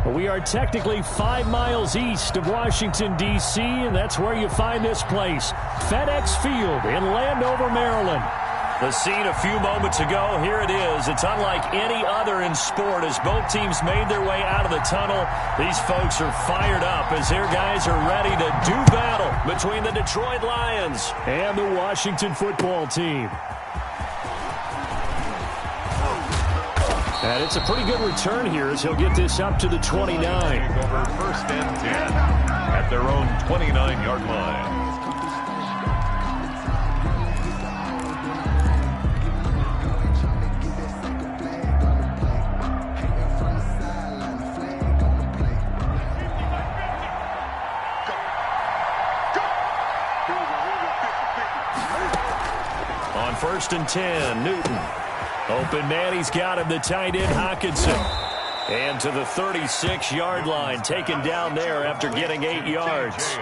We are technically 5 miles east of Washington, D.C., and that's where you find this place, FedEx Field in Landover, Maryland. The scene a few moments ago, here it is. It's unlike any other in sport as both teams made their way out of the tunnel. These folks are fired up as their guys are ready to do battle between the Detroit Lions and the Washington football team. And it's a pretty good return here as he'll get this up to the 29. Over first and 10 at their own 29-yard line. On first and 10, Newton. Open man, he's got him, the tight end, Hockenson. And to the 36-yard line, taken down there after getting 8 yards.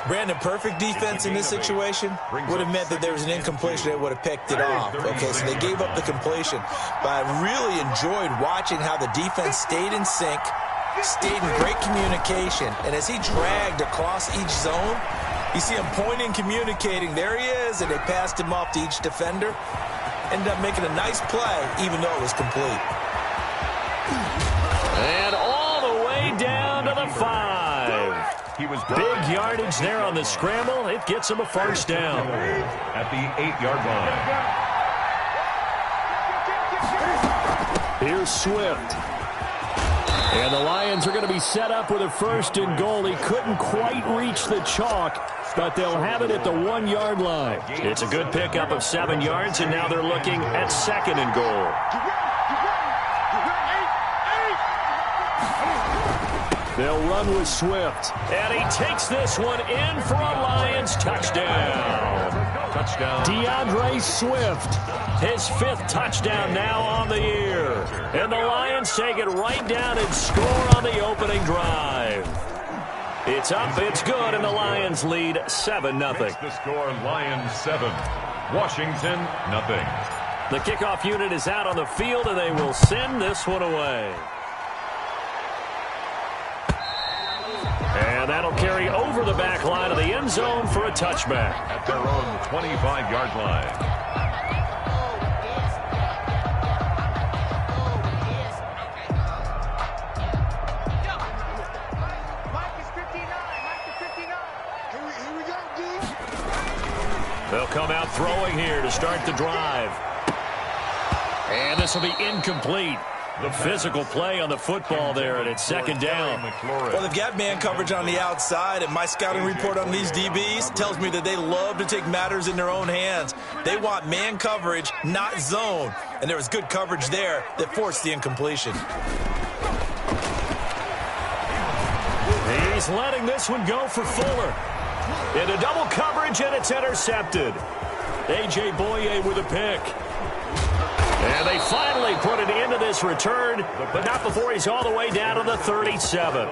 Brandon, perfect defense in this situation would have meant that there was an incompletion that would have picked it off. Okay, so they gave up the completion. But I really enjoyed watching how the defense stayed in sync, stayed in great communication. And as he dragged across each zone, you see him pointing, communicating. There he is, and they passed him off to each defender. Ended up making a nice play, even though it was complete. And all the way down to the 5. Big yardage there on the scramble. It gets him a first down. At the 8-yard line. Here's Swift. And the Lions are going to be set up with a first and goal. He couldn't quite reach the chalk, but they'll have it at the 1-yard line. It's a good pickup of 7 yards, and now they're looking at second and goal. They'll run with Swift. And he takes this one in for a Lions touchdown. DeAndre Swift, his 5th touchdown now on the year. And the Lions take it right down and score on the opening drive. It's up, it's good, and the Lions lead 7-0. The score, Lions 7, Washington 0. The kickoff unit is out on the field, and they will send this one away. And that'll carry over the back line of the end zone for a touchback. At their own 25-yard line. They'll come out throwing here to start the drive. And this will be incomplete. The physical play on the football there, and it's second down. Well, they've got man coverage on the outside, and my scouting report on these DBs tells me that they love to take matters in their own hands. They want man coverage, not zone. And there was good coverage there that forced the incompletion. He's letting this one go for Fuller. Into double coverage, and it's intercepted. A.J. Boye with a pick. And they finally put it into this return, but not before he's all the way down to the 37.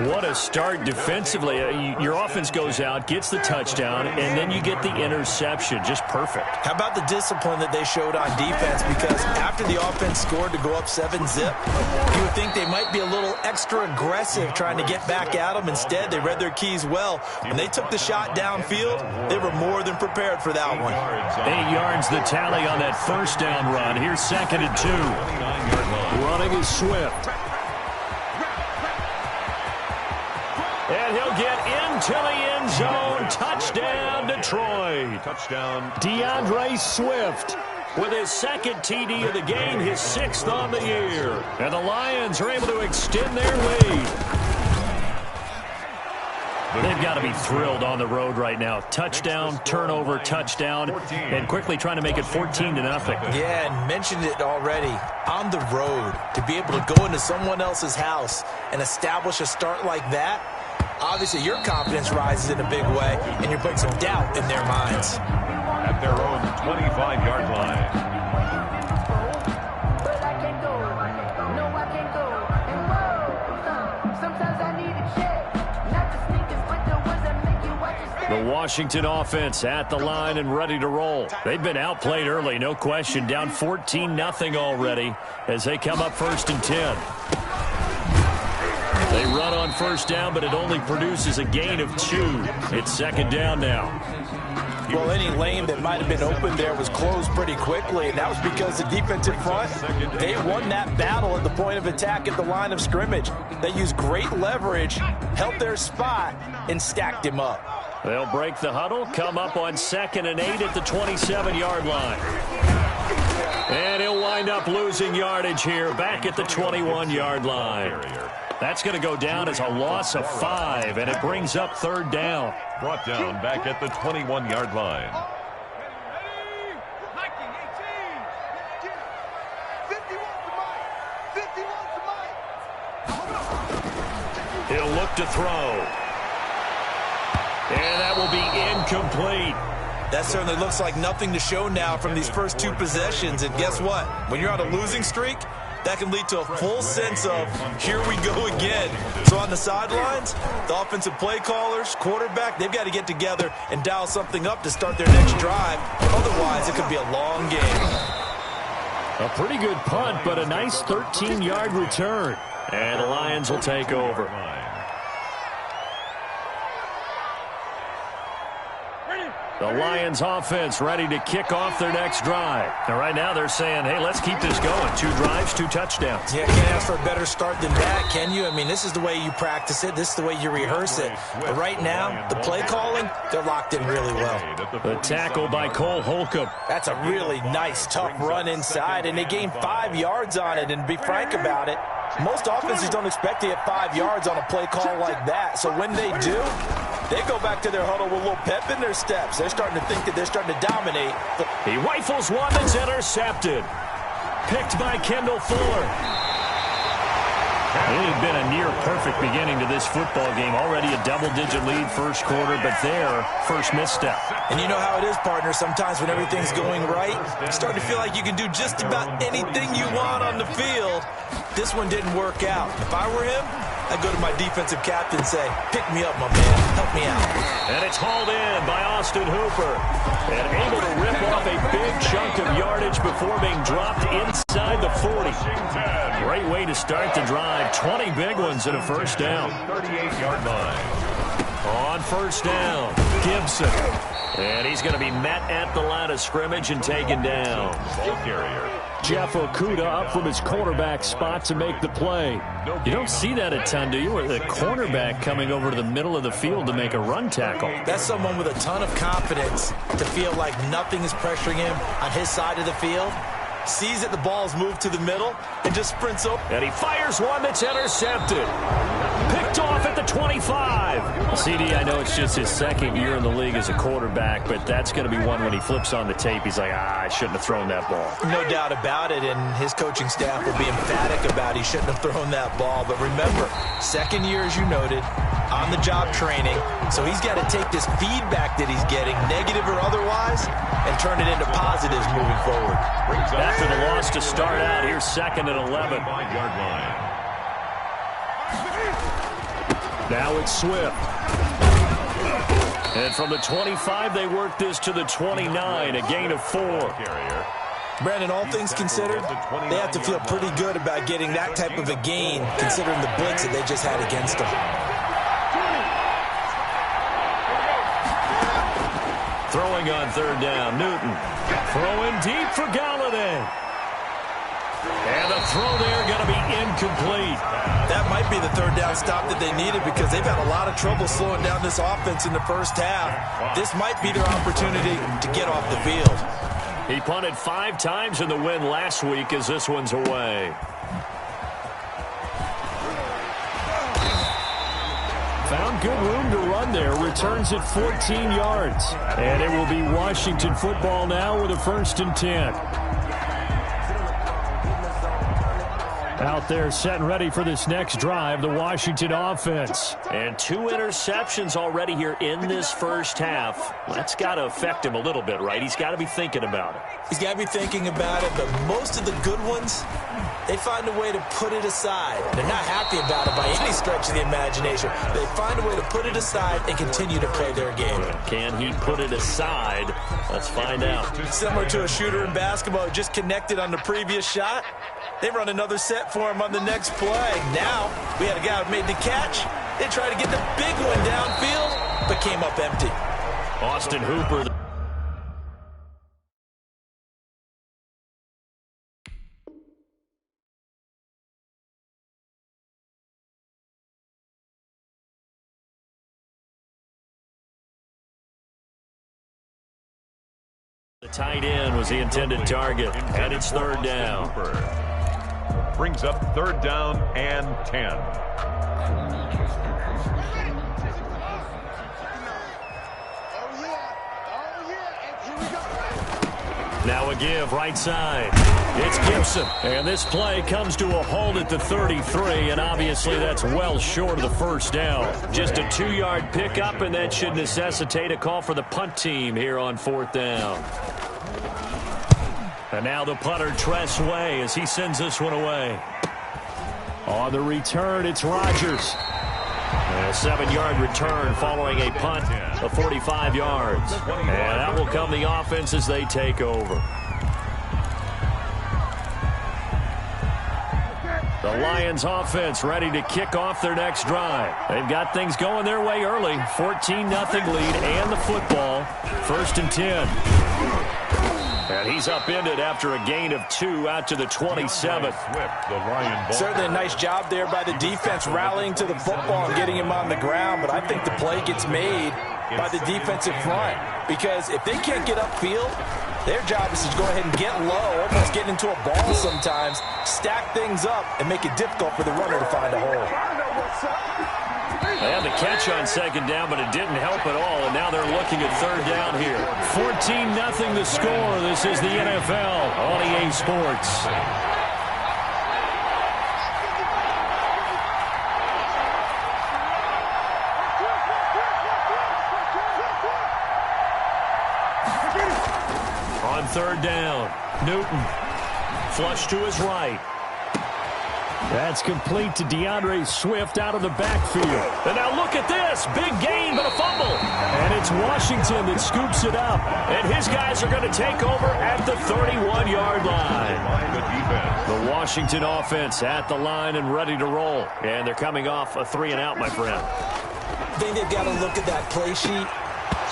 What a start defensively. Your offense goes out, gets the touchdown, and then you get the interception. Just perfect. How about the discipline that they showed on defense? Because after the offense scored to go up 7-zip, you would think they might be a little extra aggressive trying to get back at them. Instead, they read their keys well. When they took the shot downfield, they were more than prepared for that one. 8 yards the tally on that first down run. Here's second and 2. Running is Swift. And he'll get into the end zone. Touchdown, Detroit. Touchdown. DeAndre Swift with his second TD of the game, his 6th on the year. And the Lions are able to extend their lead. They've got to be thrilled on the road right now. Touchdown, turnover, touchdown, and quickly trying to make it 14-0. Yeah, and mentioned it already. On the road, to be able to go into someone else's house and establish a start like that, obviously your confidence rises in a big way, and you're putting some doubt in their minds. At their own 25-yard line. The Washington offense at the line and ready to roll. They've been outplayed early, no question. Down 14-0 already as they come up first and 10. They run on first down, but it only produces a gain of 2. It's second down now. Well, any lane that might have been open there was closed pretty quickly, and that was because the defensive front, they won that battle at the point of attack at the line of scrimmage. They used great leverage, held their spot, and stacked him up. They'll break the huddle, come up on 2nd and 8 at the 27-yard line. And he'll wind up losing yardage here back at the 21-yard line. That's going to go down as a loss of 5, and it brings up third down. Brought down back at the 21-yard line. He'll look to throw. And that will be incomplete. That certainly looks like nothing to show now from these first 2 possessions. And guess what? When you're on a losing streak, that can lead to a full sense of, here we go again. So on the sidelines, the offensive play callers, quarterback, they've got to get together and dial something up to start their next drive. Otherwise, it could be a long game. A pretty good punt, but a nice 13-yard return. And the Lions will take over. The Lions offense ready to kick off their next drive. And right now they're saying, hey, let's keep this going. 2 drives, 2 touchdowns. Yeah, can't ask for a better start than that, can you? I mean, this is the way you practice it. This is the way you rehearse it. But right now, the play calling, they're locked in really well. The tackle by Cole Holcomb. That's a really nice, tough run inside, and they gained 5 yards on it. And to be frank about it, most offenses don't expect to get 5 yards on a play call like that. So when they do, they go back to their huddle with a little pep in their steps. They're starting to think that they're starting to dominate. He rifles one that's intercepted. Picked by Kendall Fuller. It had been a near-perfect beginning to this football game. Already a double-digit lead first quarter, but their first misstep. And you know how it is, partner. Sometimes when everything's going right, you start to feel like you can do just about anything you want on the field. This one didn't work out. If I were him, I'd go to my defensive captain and say, pick me up, my man. Help me out. And it's hauled in by Austin Hooper. And able to rip off a big chunk of yardage before being dropped inside the 40. Great way to start the drive. 20 big ones and a first down. 38-yard line. On first down, Gibson. And he's going to be met at the line of scrimmage and taken down. Ball carrier. Jeff Okudah up from his cornerback spot to make the play. You don't see that a ton, do you? With a cornerback coming over to the middle of the field to make a run tackle. That's someone with a ton of confidence to feel like nothing is pressuring him on his side of the field. Sees that the ball's moved to the middle and just sprints up. And he fires one that's intercepted. Picked off at the 25. CD, I know it's just his second year in the league as a quarterback, but that's going to be one when he flips on the tape. He's like, I shouldn't have thrown that ball. No doubt about it, and his coaching staff will be emphatic about he shouldn't have thrown that ball. But remember, second year, as you noted, on-the-job training. So he's got to take this feedback that he's getting, negative or otherwise, and turn it into positives moving forward. After the loss to start out, here's 2nd and 11. 5-yard line. Now it's Swift. And from the 25, they work this to the 29, a gain of 4. Brandon, all things considered, they have to feel pretty good about getting that type of a gain, considering the blitz that they just had against them. Throwing on third down, Newton. Throwing deep for Galladay. And the throw there going to be incomplete. That might be the third down stop that they needed because they've had a lot of trouble slowing down this offense in the first half. This might be their opportunity to get off the field. He punted 5 times in the win last week as this one's away. Found good room to run there. Returns at 14 yards. And it will be Washington football now with a 1st and 10. Out there set and ready for this next drive, the Washington offense. And 2 interceptions already here in this first half. That's got to affect him a little bit, right? He's got to be thinking about it. He's got to be thinking about it, but most of the good ones, they find a way to put it aside. They're not happy about it by any stretch of the imagination. They find a way to put it aside and continue to play their game. Can he put it aside? Let's find out. Similar to a shooter in basketball who just connected on the previous shot. They run another set for him on the next play. Now, we had a guy who made the catch. They tried to get the big one downfield, but came up empty. Austin Hooper. The tight end was the intended target, and it's third down. Brings up 3rd down and 10. Now a give right side. It's Gibson. And this play comes to a halt at the 33, and obviously that's well short of the first down. Just a 2-yard pickup, and that should necessitate a call for the punt team here on 4th down. And now the punter, Tress Way, as he sends this one away. On the return, it's Rodgers. And a 7-yard return following a punt of 45 yards. And that will come the offense as they take over. The Lions offense ready to kick off their next drive. They've got things going their way early. 14-0 lead and the football. 1st and 10. And he's upended after a gain of 2 out to the 27. Certainly a nice job there by the defense rallying to the football and getting him on the ground. But I think the play gets made by the defensive front. Because if they can't get upfield, their job is to go ahead and get low, almost get into a ball sometimes, stack things up, and make it difficult for the runner to find a hole. They had the catch on 2nd down, but it didn't help at all, and now they're looking at 3rd down here. 14-0 the score. This is the NFL on EA Sports. On 3rd down, Newton. Flush to his right. That's complete to DeAndre Swift out of the backfield. And now look at this. Big gain, but a fumble. And it's Washington that scoops it up. And his guys are going to take over at the 31-yard line. The Washington offense at the line and ready to roll. And they're coming off a 3-and-out, my friend. I think they've got to look at that play sheet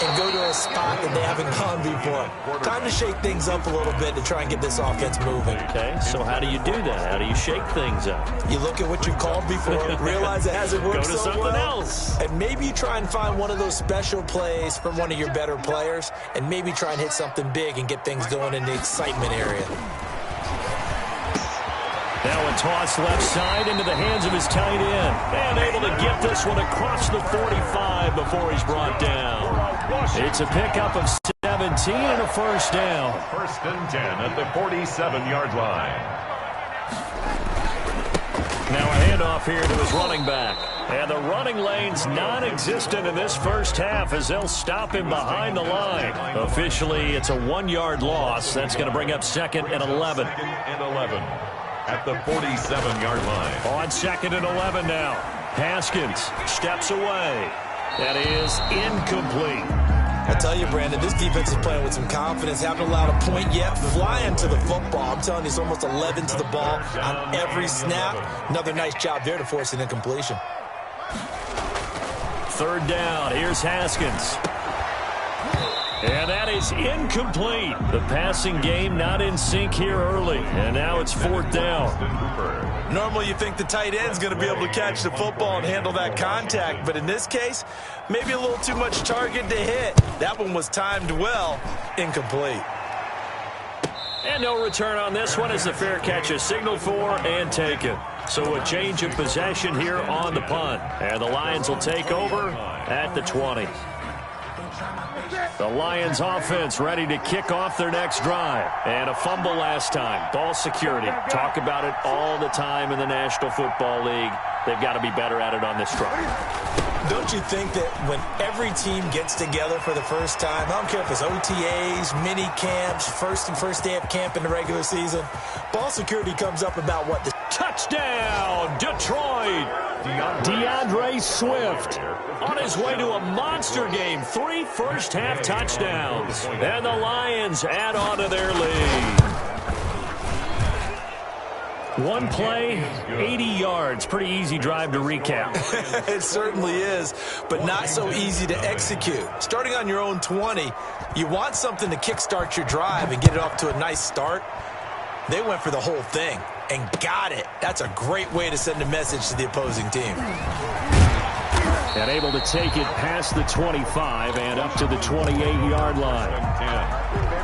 and go to a spot that they haven't gone before. Time to shake things up a little bit to try and get this offense moving. Okay, so how do you do that? How do you shake things up? You look at what you've called before, realize it hasn't worked so well. Go to something else. And maybe you try and find one of those special plays from one of your better players, and maybe try and hit something big and get things going in the excitement area. Now a toss left side into the hands of his tight end. And able to get this one across the 45 before he's brought down. It's a pickup of 17 and a 1st down. 1st and 10 at the 47-yard line. Now a handoff here to his running back. And the running lane's non-existent in this first half as they'll stop him behind the line. Officially, it's a 1-yard loss. That's going to bring up 2nd and 11. 2nd and 11. At the 47-yard line. On 2nd and 11 now. Haskins steps away. That is incomplete. I tell you, Brandon, this defense is playing with some confidence. Haven't allowed a point yet. Flying to the football. I'm telling you, it's almost 11 to the ball on every snap. Another nice job there to force an incompletion. 3rd down. Here's Haskins. And that is incomplete. The passing game not in sync here early. And now it's 4th down. Normally you think the tight end's going to be able to catch the football and handle that contact. But in this case, maybe a little too much target to hit. That one was timed well. Incomplete. And no return on this one as the fair catch is signaled for and taken. So a change of possession here on the punt. And the Lions will take over at the 20. The Lions offense ready to kick off their next drive. And a fumble last time. Ball security. Talk about it all the time in the National Football League. They've got to be better at it on this drive. Don't you think that when every team gets together for the first time, I don't care if it's OTAs, mini camps, first day of camp in the regular season, ball security comes up about what? Touchdown, Detroit! DeAndre Swift on his way to a monster game. 3 first-half touchdowns. And the Lions add on to their lead. One play, 80 yards. Pretty easy drive to recap. It certainly is, but not so easy to execute. Starting on your own 20, you want something to kickstart your drive and get it off to a nice start. They went for the whole thing and got it. That's a great way to send a message to the opposing team. And able to take it past the 25 and up to the 28-yard line.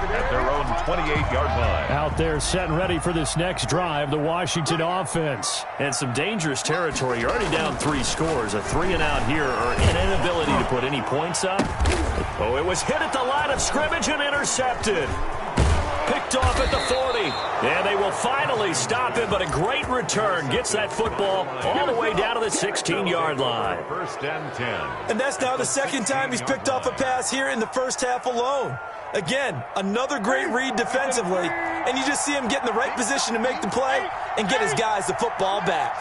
At their own 28-yard line. Out there set and ready for this next drive, the Washington offense. And some dangerous territory. You're already down 3 scores. A 3-and-out here or an inability to put any points up. Oh, it was hit at the line of scrimmage and intercepted. Picked off at the 40. And they will finally stop him, but a great return. Gets that football all the way down to the 16-yard line. First and 10. And that's now the second time he's picked off a pass here in the first half alone. Again, another great read defensively, and you just see him get in the right position to make the play and get his guys the football back.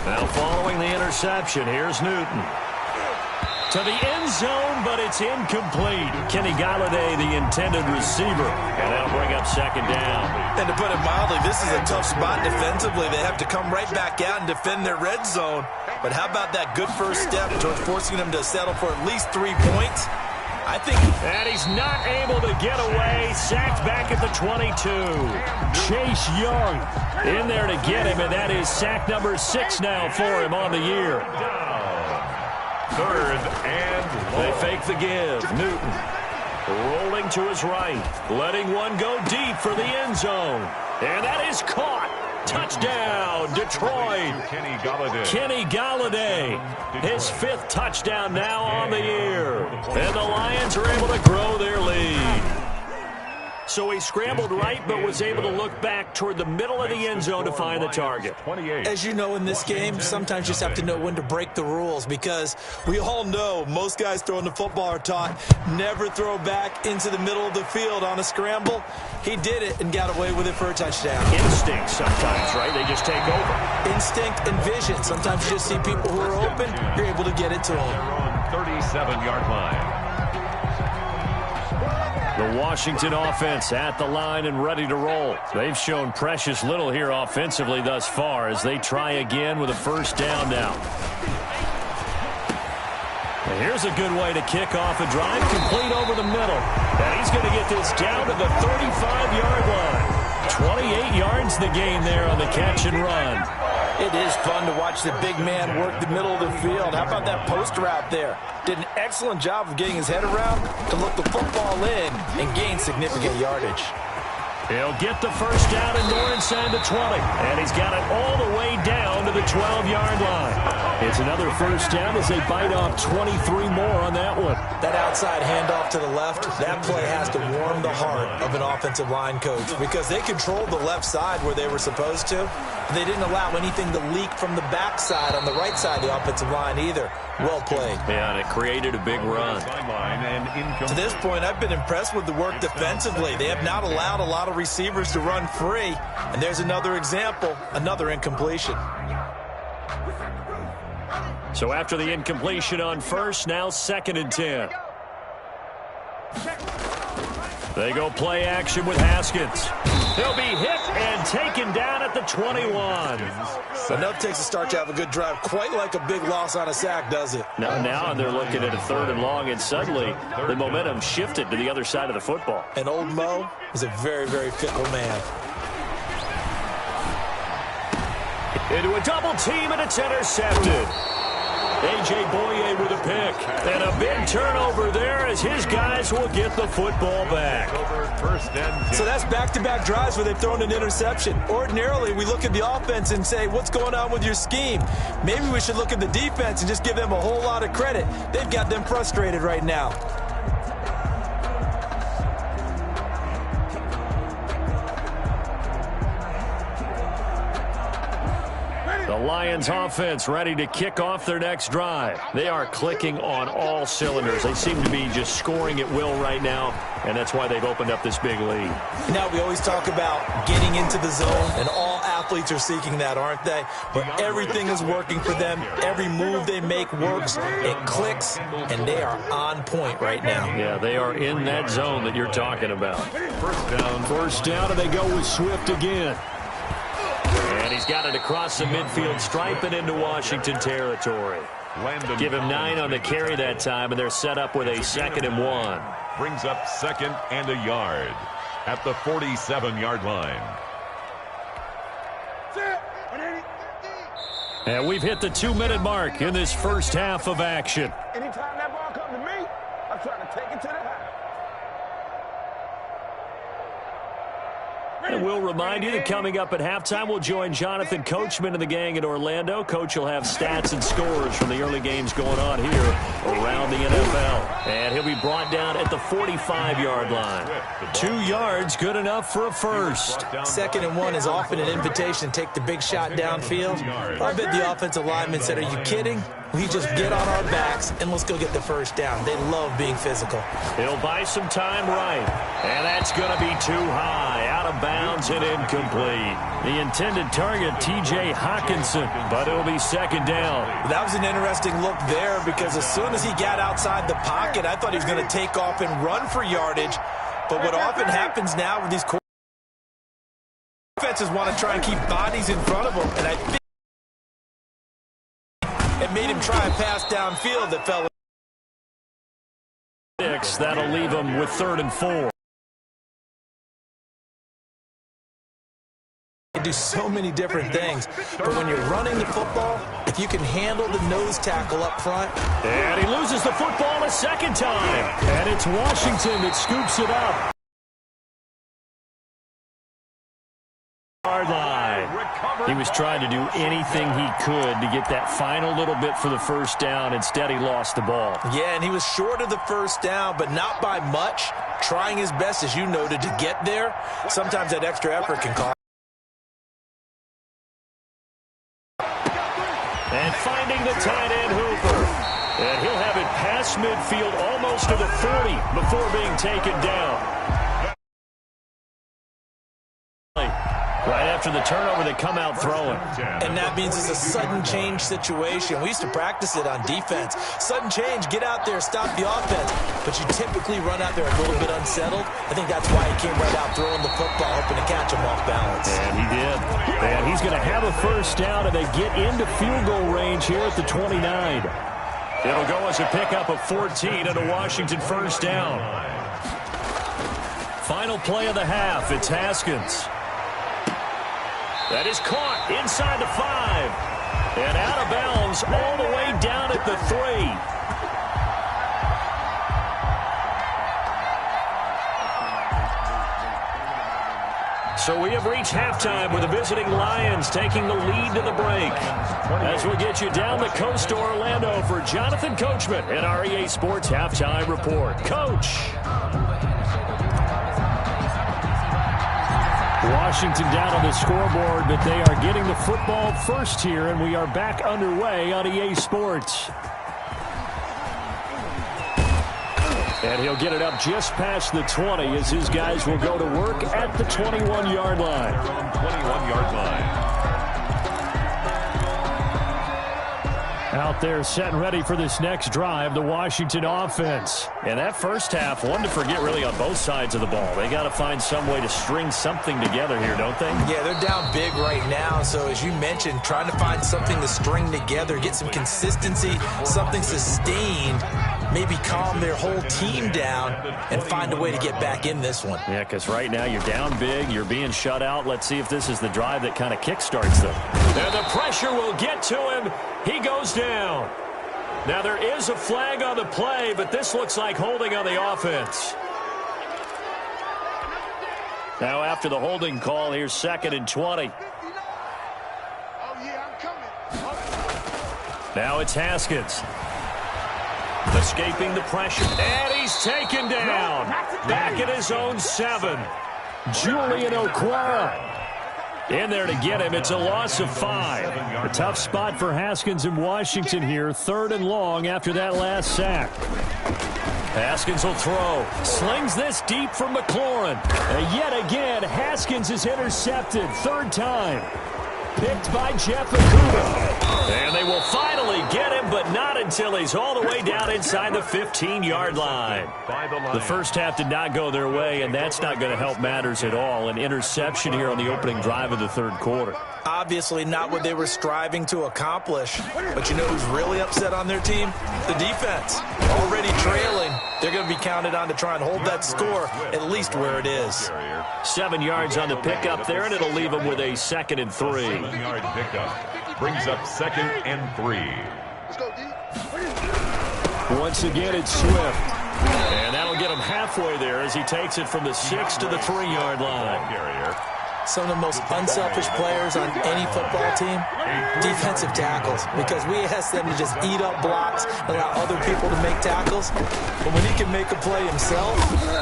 Now following the interception, here's Newton. To the end zone, but it's incomplete. Kenny Galladay, the intended receiver. And that'll bring up second down. And to put it mildly, this is a tough spot defensively. They have to come right back out and defend their red zone. But how about that good first step towards forcing them to settle for at least 3 points? I think... And he's not able to get away. Sacked back at the 22. Chase Young in there to get him, and that is sack number 6 now for him on the year. Third and They fake the give. Newton rolling to his right. Letting one go deep for the end zone. And that is caught. Touchdown, Detroit. Kenny Galladay. His 5th touchdown now on the year. And the Lions are able to grow their lead. So he scrambled right, but was able to look back toward the middle of the end zone to find the target. As you know, in this game, sometimes you just have to know when to break the rules, because we all know most guys throwing the football are taught never throw back into the middle of the field on a scramble. He did it and got away with it for a touchdown. Instinct sometimes, right? They just take over. Instinct and vision. Sometimes you just see people who are open, you're able to get it to them. 37-yard line. The Washington offense at the line and ready to roll. They've shown precious little here offensively thus far as they try again with a first down now. And here's a good way to kick off a drive, complete over the middle. And he's going to get this down to the 35-yard line. 28 yards the gain there on the catch and run. It is fun to watch the big man work the middle of the field. How about that post route there? Did an excellent job of getting his head around to look the football in and gain significant yardage. He'll get the first down and more inside the 20. And he's got it all the way down to the 12-yard line. It's another first down as they bite off 23 more on that one. That outside handoff to the left, that play has to warm the heart of an offensive line coach, because they controlled the left side where they were supposed to. They didn't allow anything to leak from the backside on the right side of the offensive line either. Well played. Yeah, and it created a big run. To this point, I've been impressed with the work defensively. They have not allowed a lot of receivers to run free. And there's another example, another incompletion. So after the incompletion on first, now 2nd and 10. They go play action with Haskins. He'll be hit and taken down at the 21. Enough takes a start to have a good drive, quite like a big loss on a sack, does it? Now they're looking at a 3rd and long, and suddenly the momentum shifted to the other side of the football. And old Mo is a very, very fickle man. Into a double team, and it's intercepted. A.J. Boye with a pick. And a big turnover there as his guys will get the football back. So that's back-to-back drives where they've thrown an interception. Ordinarily, we look at the offense and say, what's going on with your scheme? Maybe we should look at the defense and just give them a whole lot of credit. They've got them frustrated right now. The Lions offense ready to kick off their next drive. They are clicking on all cylinders. They seem to be just scoring at will right now, and that's why they've opened up this big lead. Now, we always talk about getting into the zone, and all athletes are seeking that, aren't they? But everything is working for them. Every move they make works. It clicks, and they are on point right now. Yeah, they are in that zone that you're talking about. First down, and they go with Swift again. And he's got it across the midfield stripe and into Washington territory. Give him 9 on the carry that time, and they're set up with a 2nd and 1. Brings up 2nd and a yard at the 47-yard line. And we've hit the 2-minute mark in this first half of action. Anytime that ball comes to me, I'm trying to take it to the house. And we'll remind you that coming up at halftime, we'll join Jonathan Coachman and the gang in Orlando. Coach will have stats and scores from the early games going on here around the NFL. And he'll be brought down at the 45-yard line. 2 yards, good enough for a first. 2nd and 1 is often an invitation to take the big shot downfield. I bet the offensive lineman said, "Are you kidding? We just get on our backs and let's go get the first down." They love being physical. He'll buy some time right. And that's going to be too high. Out of bounds and incomplete. The intended target, T.J. Hawkinson, but it'll be 2nd down. That was an interesting look there because as soon as he got outside the pocket, I thought he was going to take off and run for yardage. But what often happens now with these defenses want to try and keep bodies in front of them. And I think it made him try a pass downfield that fell. That'll leave him with 3rd and 4. You do so many different things, but when you're running the football, if you can handle the nose tackle up front. And he loses the football a 2nd time. And it's Washington that scoops it up. Hard line. He was trying to do anything he could to get that final little bit for the first down. Instead, he lost the ball. Yeah, and he was short of the first down, but not by much. Trying his best, as you noted, to get there. Sometimes that extra effort can cost. And finding the tight end, Hooper. And he'll have it past midfield almost to the 40 before being taken down. Right after the turnover, they come out throwing. And that means it's a sudden change situation. We used to practice it on defense. Sudden change, get out there, stop the offense. But you typically run out there a little bit unsettled. I think that's why he came right out throwing the football, hoping to catch him off balance. And he did. And he's going to have a first down, and they get into field goal range here at the 29. It'll go as a pickup of 14 and a Washington first down. Final play of the half. It's Haskins. That is caught inside the 5. And out of bounds all the way down at the 3. So we have reached halftime with the visiting Lions taking the lead to the break. As we get you down the coast to Orlando for Jonathan Coachman and our EA Sports Halftime Report. Coach. Washington down on the scoreboard, but they are getting the football first here, and we are back underway on EA Sports. And he'll get it up just past the 20 as his guys will go to work at the 21-yard line. 21-yard line. Out there set and ready for this next drive, the Washington offense. And that first half, one to forget really on both sides of the ball. They got to find some way to string something together here, don't they? Yeah, they're down big right now. So as you mentioned, trying to find something to string together, get some consistency, something sustained, maybe calm their whole team down and find a way to get back in this one. Yeah, because right now you're down big, you're being shut out. Let's see if this is the drive that kind of kickstarts them. And the pressure will get to him. He goes down. Now there is a flag on the play, but this looks like holding on the offense. Now after the holding call, here's 2nd and 20. Now it's Haskins. Escaping the pressure, and he's taken down. Back at his own 7. Julian Okwara. In there to get him. It's a loss of 5. A tough spot for Haskins in Washington here. 3rd and long after that last sack. Haskins will throw. Slings this deep from McLaurin. And yet again, Haskins is intercepted. 3rd time. Picked by Jeff Okudah. And they will finally get him, but not until he's all the way down inside the 15-yard line. The first half did not go their way, and that's not going to help matters at all. An interception here on the opening drive of the 3rd quarter. Obviously not what they were striving to accomplish. But you know who's really upset on their team? The defense. Already trailing. They're going to be counted on to try and hold that score at least where it is. 7 yards on the pickup there, and it'll leave them with a 2nd and 3. 7-yard pickup brings up 2nd and 3. Once again, it's Swift. And that'll get him halfway there as he takes it from the 6 to the 3-yard line. Some of the most unselfish players on any football team, defensive tackles, because we ask them to just eat up blocks, allow other people to make tackles. But when he can make a play himself,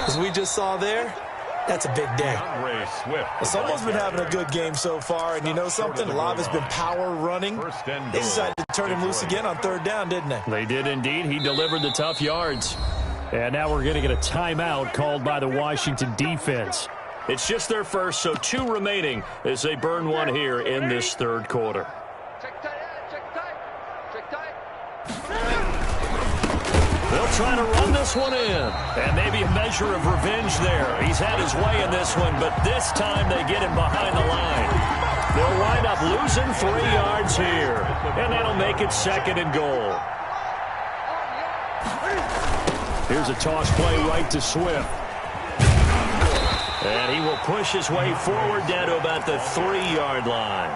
as we just saw there, that's a big day. Someone's been having a good game so far, and you know something? A lot of it's been power running. They decided to turn him loose again on 3rd down, didn't they? They did indeed. He delivered the tough yards. And now we're going to get a timeout called by the Washington defense. It's just their first, so 2 remaining as they burn one here in this 3rd quarter. They'll try to run this one in. And maybe a measure of revenge there. He's had his way in this one, but this time they get him behind the line. They'll wind up losing 3 yards here. And that'll make it 2nd and goal. Here's a toss play right to Swift. And he will push his way forward down to about the 3-yard line.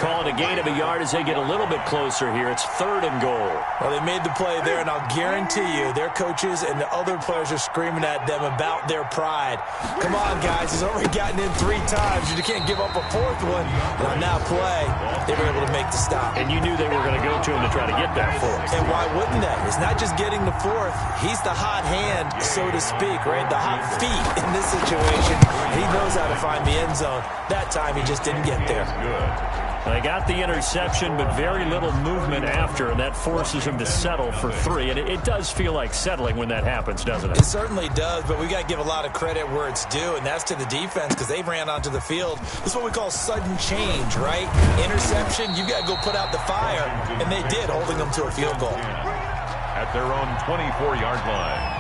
Call it a gain of a yard as they get a little bit closer here. It's 3rd and goal. Well, they made the play there, and I'll guarantee you their coaches and the other players are screaming at them about their pride. Come on, guys. He's already gotten in 3 times. You can't give up a 4th one. And on that play, they were able to make the stop. And you knew they were going to go to him to try to get that 4th. And why wouldn't they? It's not just getting the 4th. He's the hot hand, so to speak, right? The hot feet in this situation. He knows how to find the end zone. That time, he just didn't get there. They got the interception, but very little movement after, and that forces him to settle for 3. And it does feel like settling when that happens, doesn't it? It certainly does, but we got to give a lot of credit where it's due, and that's to the defense because they ran onto the field. This is what we call sudden change, right? Interception, you got to go put out the fire, and they did, holding them to a field goal. At their own 24-yard line.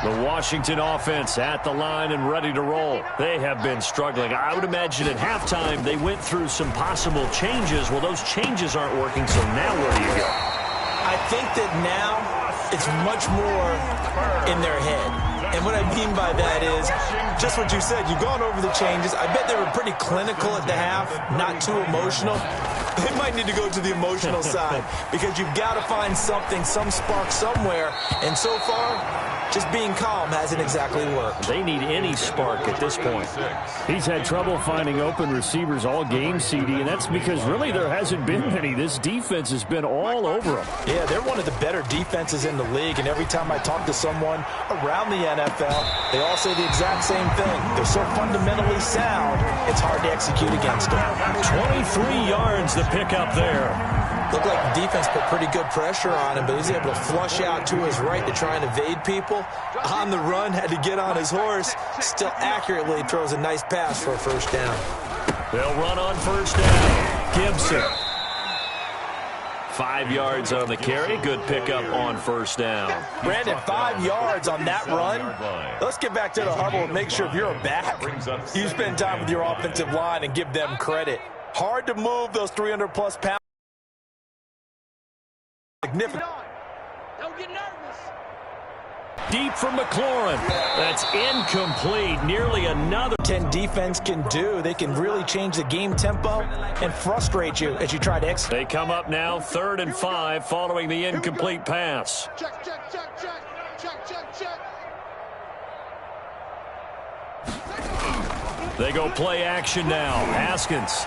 The Washington offense at the line and ready to roll. They have been struggling. I would imagine at halftime they went through some possible changes. Well, those changes aren't working, so now where do you go? I think that now it's much more in their head. And what I mean by that is just what you said. You've gone over the changes. I bet they were pretty clinical at the half, not too emotional. They might need to go to the emotional side because you've got to find something, some spark somewhere. And so far, just being calm hasn't exactly worked. They need any spark at this point. He's had trouble finding open receivers all game, CD, and that's because really there hasn't been many. This defense has been all over them. Yeah, they're one of the better defenses in the league, and every time I talk to someone around the NFL, they all say the exact same thing. They're so fundamentally sound, it's hard to execute against them. 23 yards the pickup there. Looked like the defense put pretty good pressure on him, but he was able to flush out to his right to try and evade people. On the run, had to get on his horse. Still accurately throws a nice pass for a 1st down. They'll run on 1st down. Gibson. 5 yards on the carry. Good pickup on 1st down. Brandon, 5 yards on that run. Let's get back to the huddle and make sure if you're a back, you spend time with your offensive line and give them credit. Hard to move those 300-plus pounds. Significant. Don't get nervous. Deep from McLaurin. That's incomplete. Nearly another. 10 defense can do. They can really change the game tempo and frustrate you as you try to execute. They come up now 3rd and 5 following the incomplete pass. Check, check, check, check. Check, check, check. They go play action now. Haskins.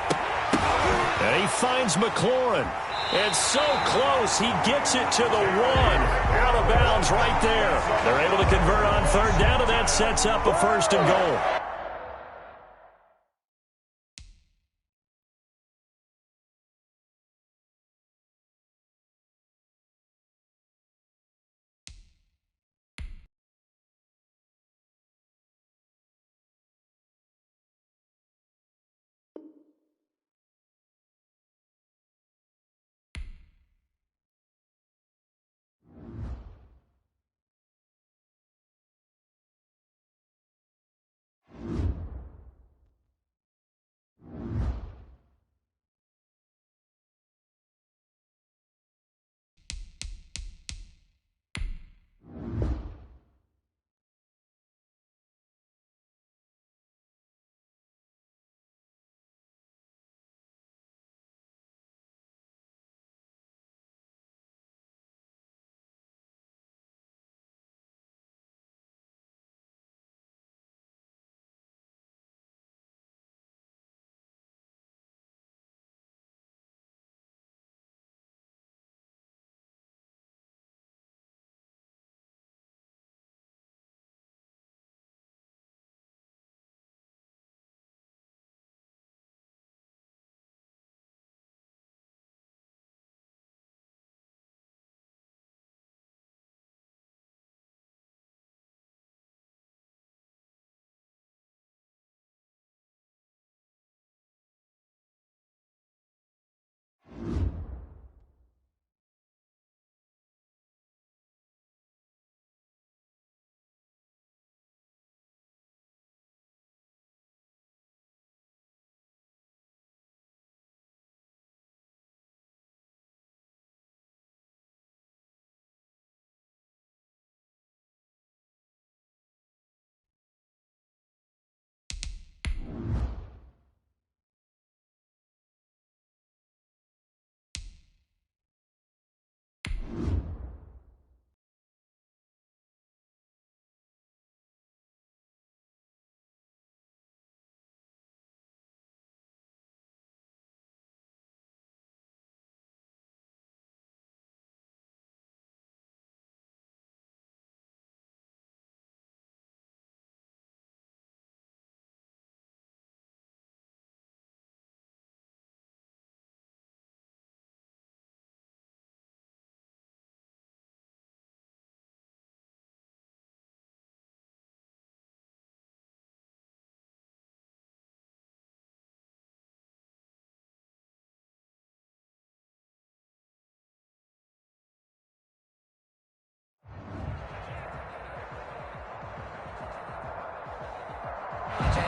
And he finds McLaurin. And so close, he gets it to the 1. Out of bounds right there. They're able to convert on 3rd down, and that sets up a 1st and goal.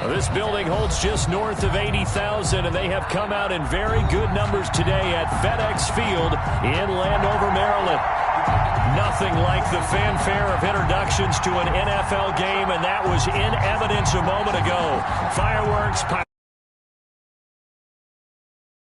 This building holds just north of 80,000, and they have come out in very good numbers today at FedEx Field in Landover, Maryland. Nothing like the fanfare of introductions to an NFL game, and that was in evidence a moment ago. Fireworks.